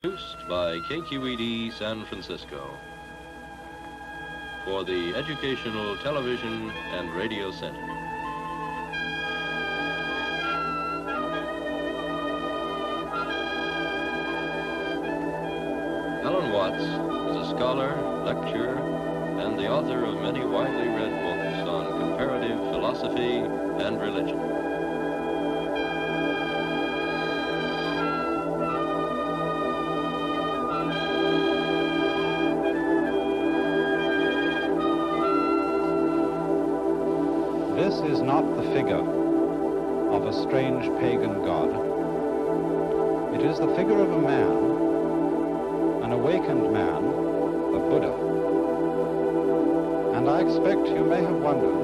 Produced by CRE8 San Francisco for the Educational Television and Radio Center. Alan Watts is a scholar, lecturer, and the author of many widely read books on comparative philosophy and religion. This is not the figure of a strange pagan god. It is the figure of a man, an awakened man, a Buddha. And I expect you may have wondered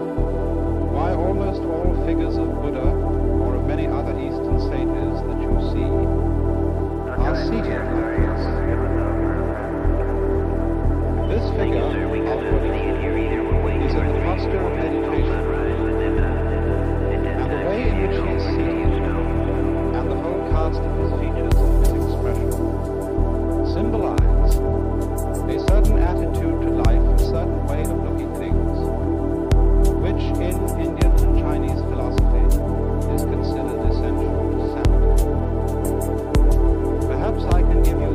why almost all figures of Buddha or of many other Eastern sages that you see are seated. This figure of Buddha is in the posture of meditation. And the way in which he is seated, and the whole cast of his features and his expression, symbolize a certain attitude to life, a certain way of looking at things, which in Indian and Chinese philosophy is considered essential to sanity. Perhaps I can give you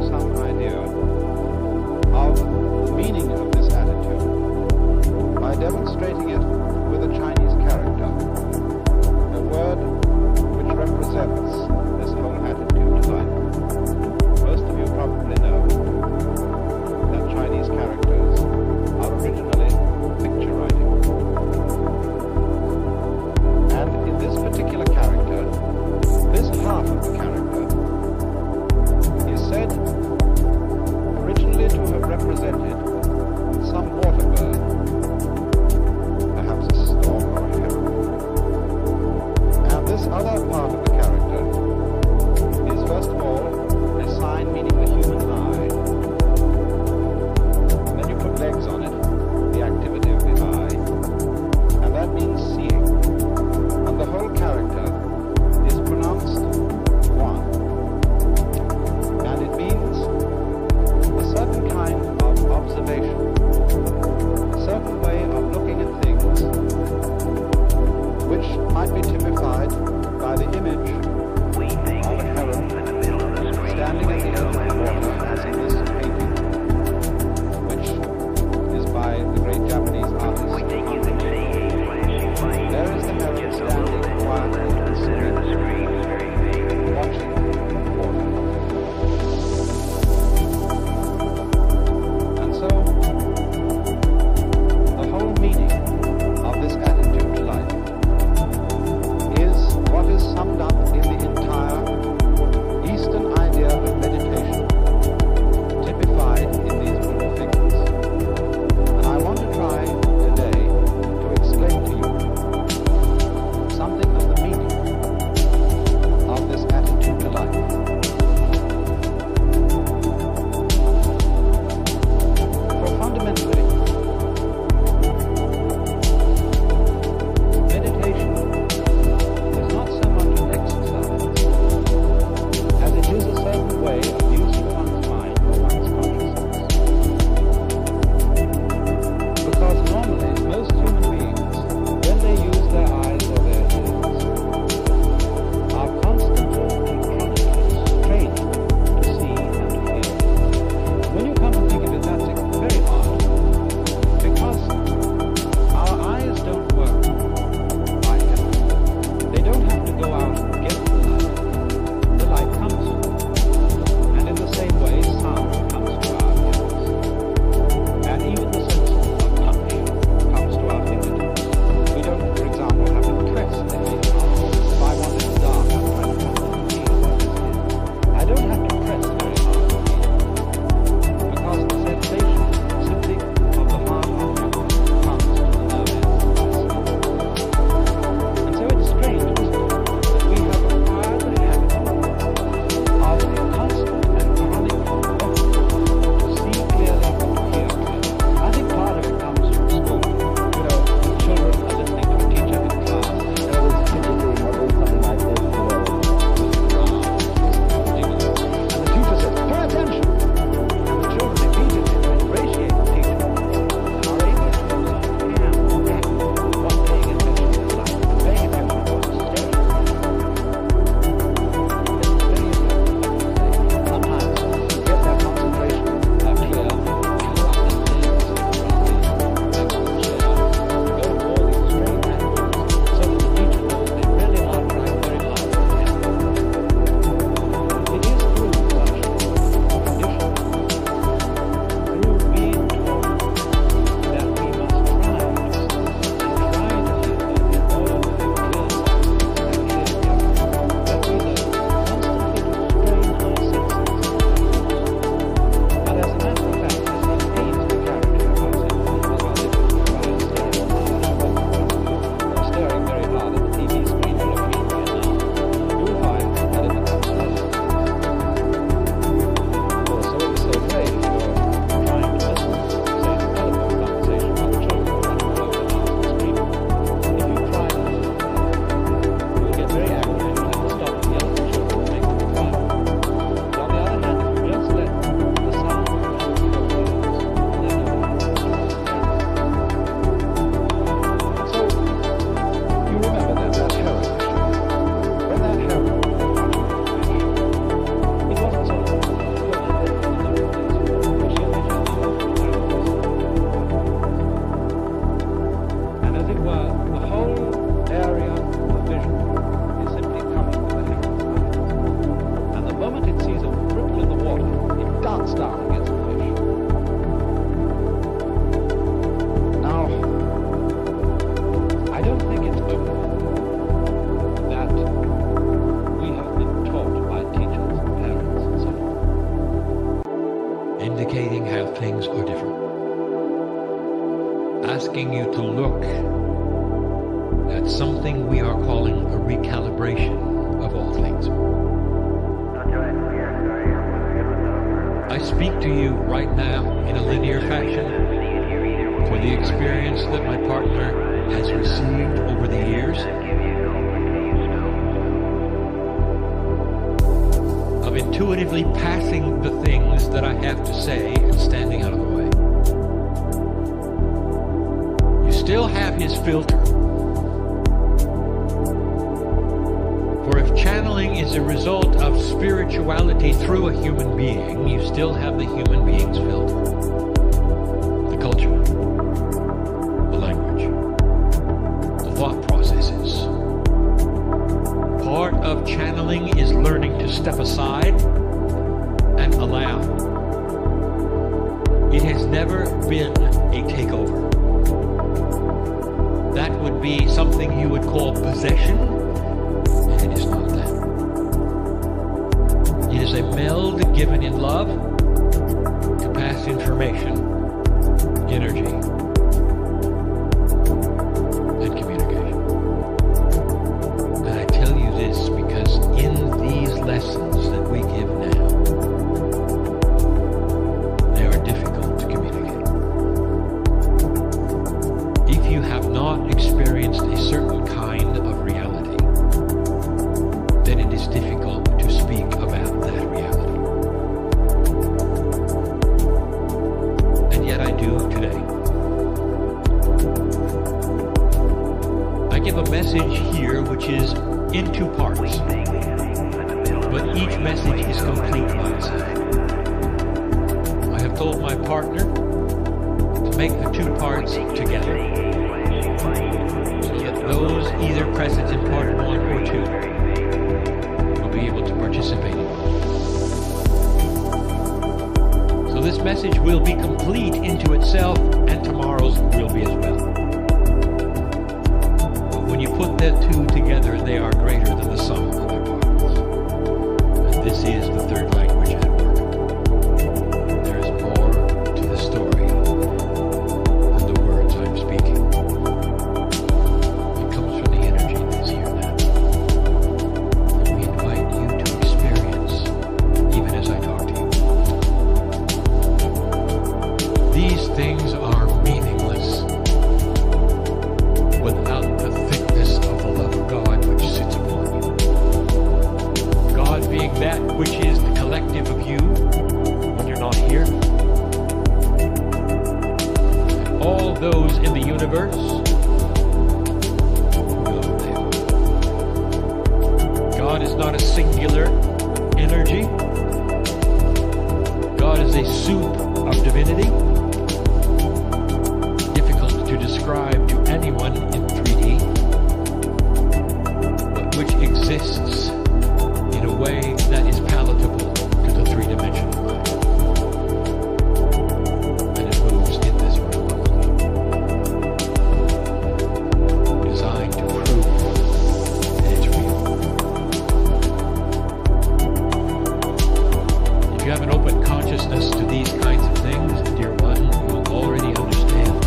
sits down and gets the fish. Now, I don't think it's only that we have been taught by teachers and parents and so on. Indicating how things are different. Asking you to look at something we are calling a recalibration of all things. I speak to you right now in a linear fashion for the experience that my partner has received over the years of intuitively passing the things that I have to say and standing out of the way. You still have his filter. For if channeling is a result of spirituality through a human being, you still have the human being's filter. The culture, the language, the thought processes. Part of channeling is learning to step aside and allow. It has never been a takeover. That would be something you would call possession. It is not that. It is a meld given in love to pass information, energy, and communication. And I tell you this because in these lessons that we give now, they are difficult to communicate. If you have not experienced a certain kind of reality, then it is difficult to speak about that reality. And yet I do today. I give a message here which is in two parts, but each message is complete by itself. I have told my partner to make the two parts together, so that those either present in part 1 or 2 be able to participate in it. So this message will be complete into itself, and tomorrow's will be as well. But when you put the two together, they are greater than the sum of their parts. And this is the third language at work. There is more to the story than the words I'm speaking. It comes from the energy that's here now. These things are meaningless without the thickness of the love of God which sits upon you. God being that which is the collective of you when you're not here. And all those in the universe, whoever they are. God is not a singular energy. God is a soup of divinity. To describe to anyone in 3D, but which exists in a way that is palatable to the three-dimensional mind. And it moves in this realm only, designed to prove that it's real. If you have an open consciousness to these kinds of things, dear one, you'll already understand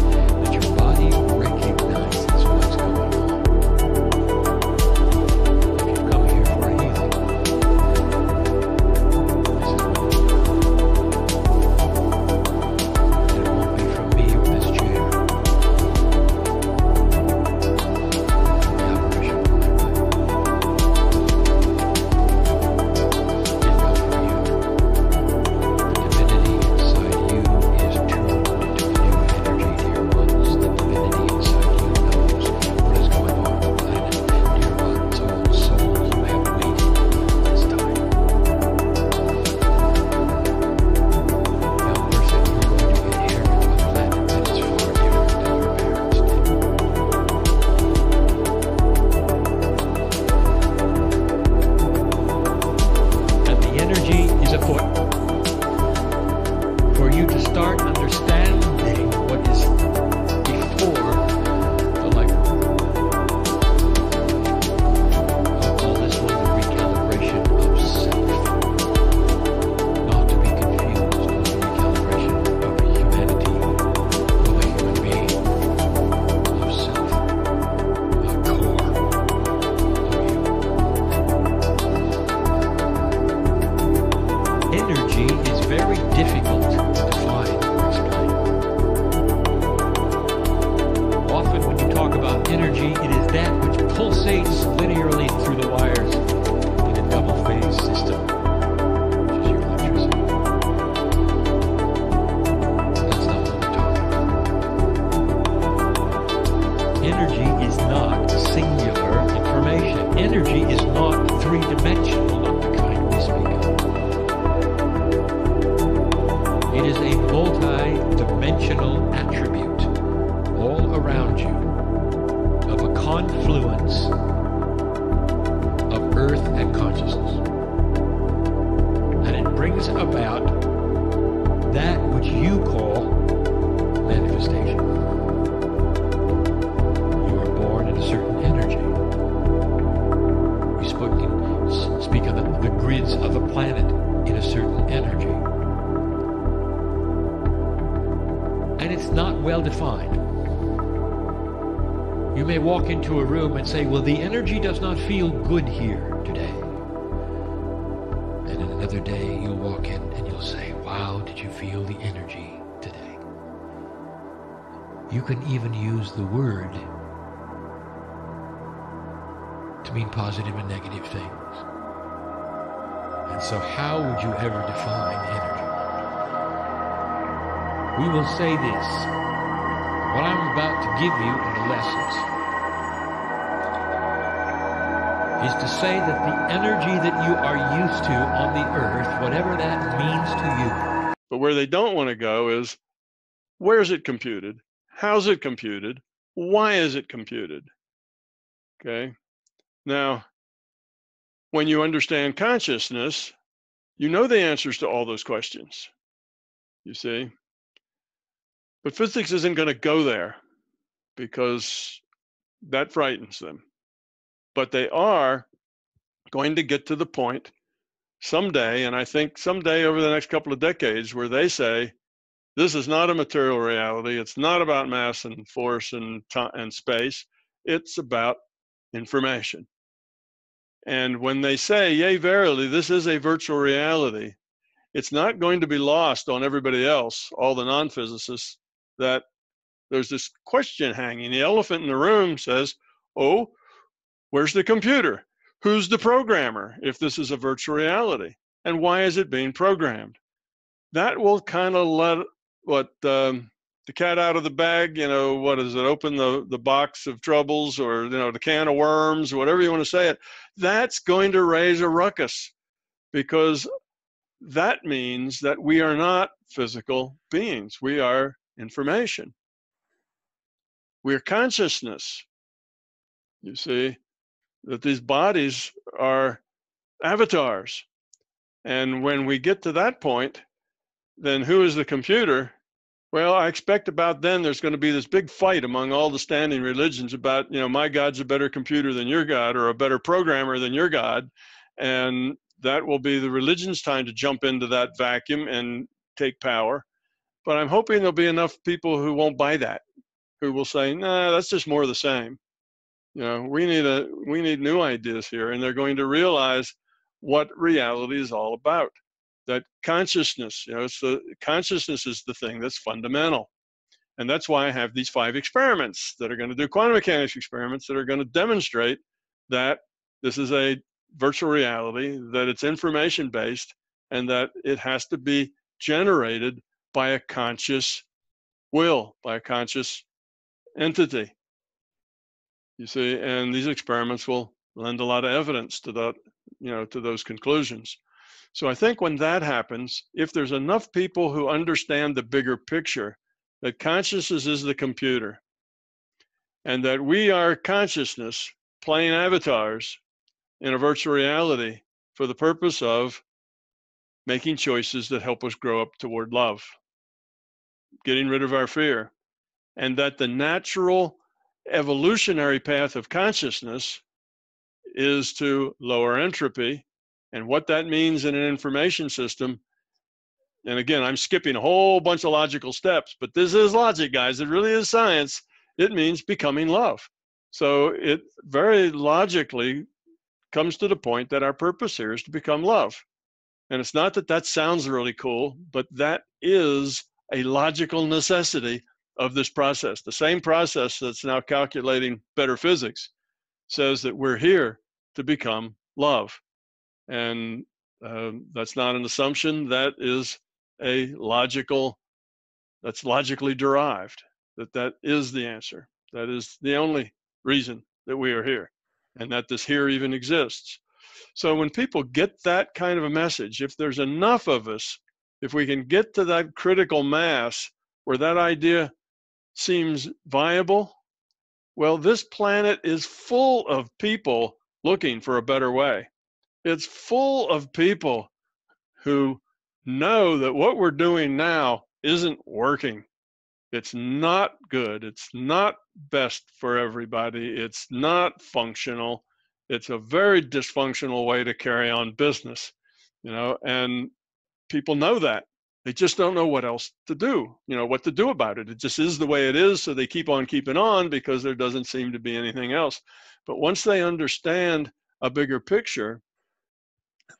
that your body recognizes what's going on. If you've come here for a healing, this is what it is. And it won't be from me or this chair. The apparition from my mind. It didn't come from you. The divinity inside you is is very difficult to define or explain. Often when you talk about energy, it is that which pulsates linearly through the wires in a double-phase system, which is your electricity. That's not what we're talking about. Energy is not singular information. Energy is not three-dimensional of the kind we speak of. It is a multi-dimensional attribute all around you of a confluence of earth and consciousness. And it brings about that which you call manifestation. You are born in a certain energy. You speak of the grids of a planet in a certain energy. And it's not well defined. You may walk into a room and say, well, the energy does not feel good here today. And in another day, you'll walk in and you'll say, wow, did you feel the energy today? You can even use the word to mean positive and negative things. And so how would you ever define energy? We will say this. What I'm about to give you in the lessons is to say that the energy that you are used to on the earth, whatever that means to you. But where they don't want to go is, where is it computed? How's it computed? Why is it computed? Okay. Now, when you understand consciousness, you know the answers to all those questions, you see. But physics isn't going to go there because that frightens them. But they are going to get to the point someday, and I think someday over the next couple of decades, where they say, this is not a material reality. It's not about mass and force and time and space. It's about information. And when they say, yea, verily, this is a virtual reality, it's not going to be lost on everybody else, all the non-physicists, that there's this question hanging. The elephant in the room says, oh, where's the computer? Who's the programmer if this is a virtual reality? And why is it being programmed? That will kind of let the cat out of the bag, you know, what is it, open the box of troubles, or, you know, the can of worms, or whatever you want to say it. That's going to raise a ruckus, because that means that we are not physical beings. We are information. We're consciousness. You see, that these bodies are avatars. And when we get to that point, then who is the computer? Well, I expect about then there's going to be this big fight among all the standing religions about, you know, my God's a better computer than your God, or a better programmer than your God. And that will be the religion's time to jump into that vacuum and take power. But I'm hoping there'll be enough people who won't buy that, who will say, nah, that's just more of the same. You know, we need new ideas here, and they're going to realize what reality is all about. That consciousness, you know, consciousness is the thing that's fundamental. And that's why I have these 5 experiments that are going to do quantum mechanics experiments that are going to demonstrate that this is a virtual reality, that it's information based, and that it has to be generated by a conscious will, by a conscious entity. You see, and these experiments will lend a lot of evidence to that, you know, to those conclusions. So I think when that happens, if there's enough people who understand the bigger picture, that consciousness is the computer, and that we are consciousness playing avatars in a virtual reality for the purpose of making choices that help us grow up toward love, getting rid of our fear, and that the natural evolutionary path of consciousness is to lower entropy. And what that means in an information system, and again, I'm skipping a whole bunch of logical steps, but this is logic, guys. It really is science. It means becoming love. So it very logically comes to the point that our purpose here is to become love. And it's not that that sounds really cool, but that is a logical necessity of this process. The same process that's now calculating better physics says that we're here to become love. And that's not an assumption. That is a logical, that's logically derived, that is the answer. That is the only reason that we are here, and that this here even exists. So when people get that kind of a message, if there's enough of us, if we can get to that critical mass where that idea seems viable, well, this planet is full of people looking for a better way. It's full of people who know that what we're doing now isn't working. It's not good. It's not best for everybody. It's not functional. It's a very dysfunctional way to carry on business, you know, and people know that. They just don't know what else to do, you know, what to do about it. It just is the way it is, so they keep on keeping on because there doesn't seem to be anything else. But once they understand a bigger picture,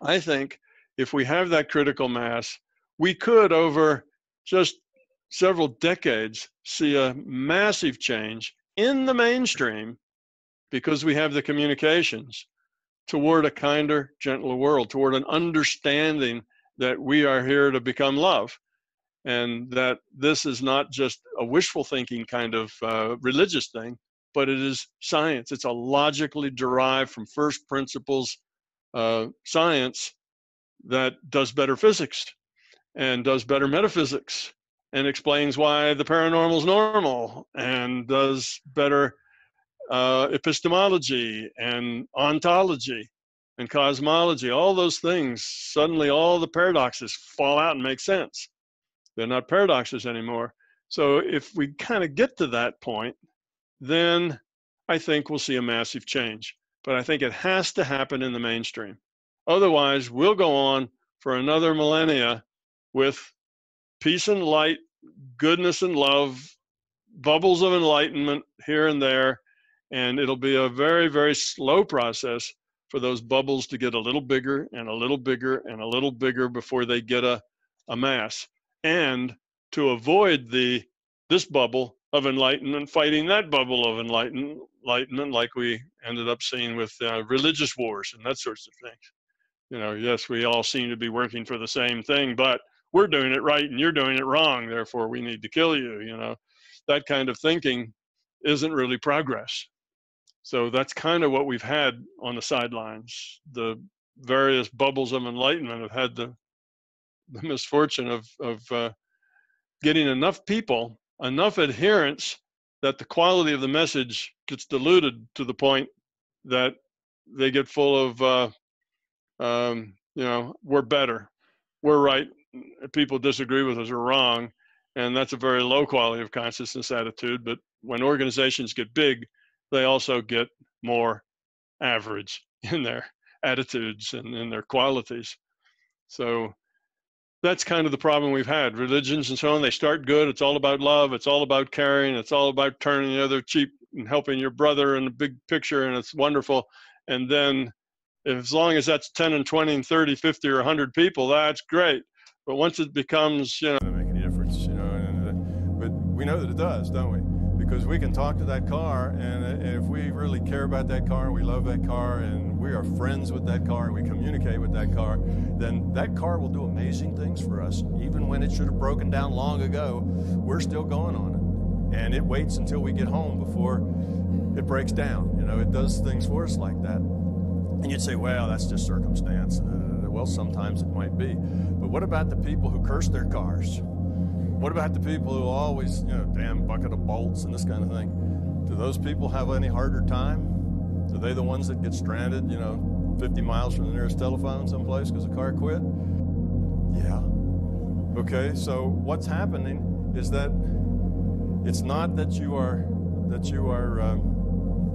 I think if we have that critical mass, we could, over just several decades, see a massive change in the mainstream, because we have the communications, toward a kinder, gentler world, toward an understanding that we are here to become love, and that this is not just a wishful thinking kind of religious thing, but it is science. It's a logically derived from first principles science that does better physics and does better metaphysics and explains why the paranormal is normal, and does better epistemology and ontology and cosmology. All those things, suddenly all the paradoxes fall out and make sense. They're not paradoxes anymore. So if we kind of get to that point, then I think we'll see a massive change. But I think it has to happen in the mainstream. Otherwise, we'll go on for another millennia with peace and light, goodness and love, bubbles of enlightenment here and there, and it'll be a very, very slow process for those bubbles to get a little bigger and a little bigger and a little bigger before they get a mass. And to avoid this bubble of enlightenment fighting that bubble of enlightenment, like we ended up seeing with religious wars and that sorts of things. You know, yes, we all seem to be working for the same thing, but we're doing it right and you're doing it wrong, therefore we need to kill you, you know. That kind of thinking isn't really progress. So that's kind of what we've had on the sidelines. The various bubbles of enlightenment have had the misfortune of getting enough people, enough adherents, that the quality of the message gets diluted to the point that they get full of, you know, we're better, we're right, people disagree with us, are wrong. And that's a very low quality of consciousness attitude. But when organizations get big, they also get more average in their attitudes and in their qualities. So that's kind of the problem we've had. Religions and so on, they start good. It's all about love. It's all about caring. It's all about turning the other cheek and helping your brother in the big picture. And it's wonderful. And then as long as that's 10 and 20 and 30, 50 or 100 people, that's great. But once it becomes, you know, doesn't make any difference, you know, but we know that it does, don't we? Because we can talk to that car, and if we really care about that car and we love that car and we are friends with that car and we communicate with that car, then that car will do amazing things for us. Even when it should have broken down long ago, we're still going on it. And it waits until we get home before it breaks down. You know, it does things for us like that. And you'd say, well, that's just circumstance. Well, sometimes it might be. But what about the people who curse their cars? What about the people who always, you know, damn bucket of bolts and this kind of thing? Do those people have any harder time? Are they the ones that get stranded, you know, 50 miles from the nearest telephone someplace because the car quit? Yeah. Okay, so what's happening is that it's not that you are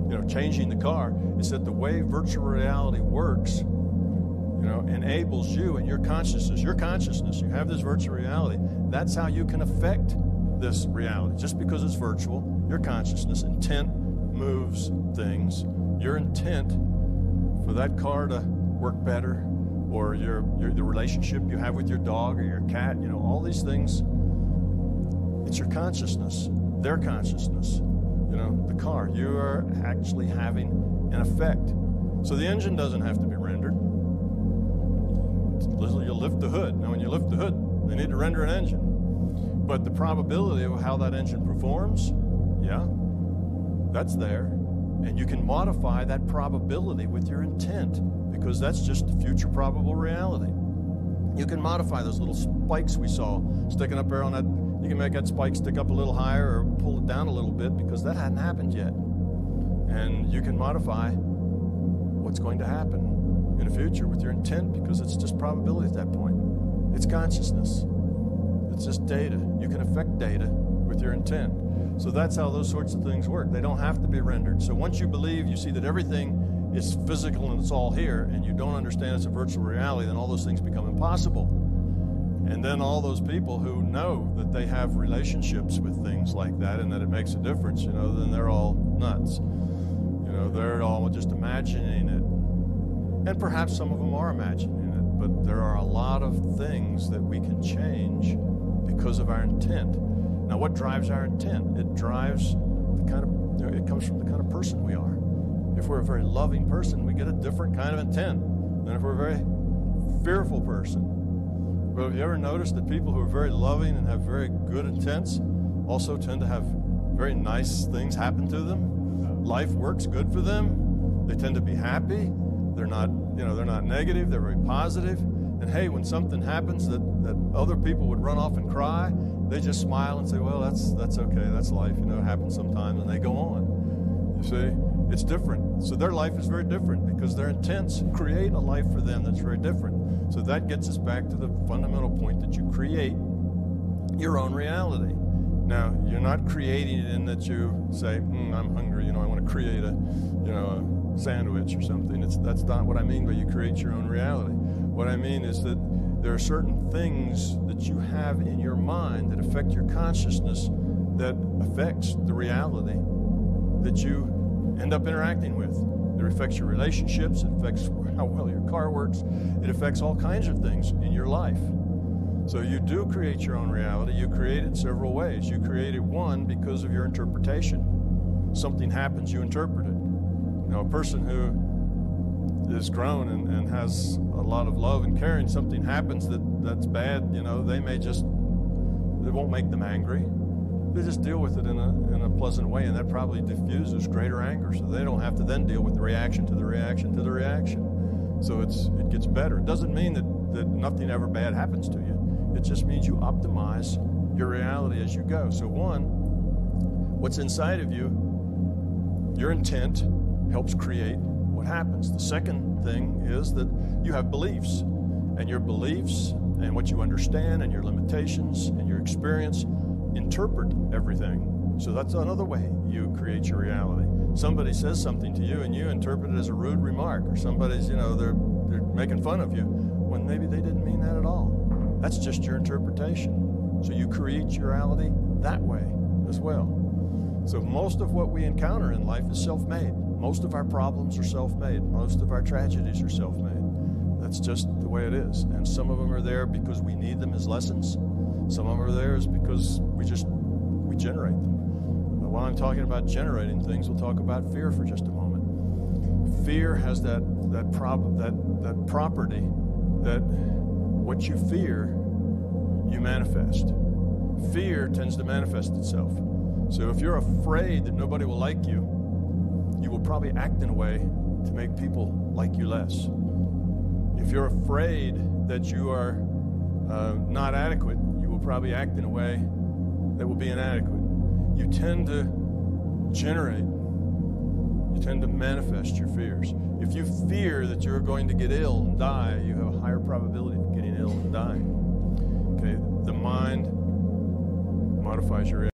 you know, changing the car. It's that the way virtual reality works, you know, enables you and your consciousness, you have this virtual reality. That's how you can affect this reality. Just because it's virtual, your consciousness, intent moves things. Your intent for that car to work better, or the relationship you have with your dog or your cat, you know, all these things. It's your consciousness, their consciousness. You know, the car, you are actually having an effect. So the engine doesn't have to be rendered. You lift the hood. Now when you lift the hood, they need to render an engine. But the probability of how that engine performs, yeah, that's there. And you can modify that probability with your intent, because that's just the future probable reality. You can modify those little spikes we saw sticking up there on that. You can make that spike stick up a little higher or pull it down a little bit, because that hadn't happened yet. And you can modify what's going to happen in the future with your intent, because it's just probability at that point. It's consciousness. It's just data. You can affect data with your intent. So that's how those sorts of things work. They don't have to be rendered. So once you believe, you see that everything is physical and it's all here, and you don't understand it's a virtual reality, then all those things become impossible. And then all those people who know that they have relationships with things like that and that it makes a difference, you know, then they're all nuts. You know, they're all just imagining it. And perhaps some of them are imagining it, but there are a lot of things that we can change because of our intent. Now, what drives our intent? It drives the kind of, you know, it comes from the kind of person we are. If we're a very loving person, we get a different kind of intent than if we're a very fearful person. But have you ever noticed that people who are very loving and have very good intents also tend to have very nice things happen to them? Life works good for them. They tend to be happy. They're not, you know, they're not negative. They're very positive. And hey, when something happens that other people would run off and cry, they just smile and say, well, that's okay. That's life. You know, it happens sometimes, and they go on. You see, it's different. So their life is very different because their intents create a life for them that's very different. So that gets us back to the fundamental point that you create your own reality. Now, you're not creating it in that you say, I'm hungry, you know, I want to create a sandwich or something. That's not what I mean by you create your own reality. What I mean is that there are certain things that you have in your mind that affect your consciousness, that affects the reality that you end up interacting with. It affects your relationships, it affects how well your car works, it affects all kinds of things in your life. So you do create your own reality. You create it several ways. You create it, one, because of your interpretation. Something happens, you interpret it. Now, a person who is grown and has a lot of love and caring, something happens that's bad, you know, they won't make them angry. They just deal with it in a pleasant way, and that probably diffuses greater anger, so they don't have to then deal with the reaction to the reaction to the reaction. So it gets better. It doesn't mean that nothing ever bad happens to you. It just means you optimize your reality as you go. So one, what's inside of you, your intent helps create what happens. The second thing is that you have beliefs, and your beliefs and what you understand and your limitations and your experience interpret everything. So that's another way you create your reality. Somebody says something to you and you interpret it as a rude remark, or somebody's, you know, they're making fun of you when maybe they didn't mean that at all. That's just your interpretation. So you create your reality that way as well. So most of what we encounter in life is self-made. Most of our problems are self-made. Most of our tragedies are self-made. That's just the way it is. And some of them are there because we need them as lessons. Some of them are there is because we generate them. But while I'm talking about generating things, we'll talk about fear for just a moment. Fear has that property that what you fear, you manifest. Fear tends to manifest itself. So if you're afraid that nobody will like you, you will probably act in a way to make people like you less. If you're afraid that you are not adequate, you will probably act in a way that will be inadequate. You tend to generate, you tend to manifest your fears. If you fear that you're going to get ill and die, you have a higher probability of getting ill and dying. Okay, the mind modifies your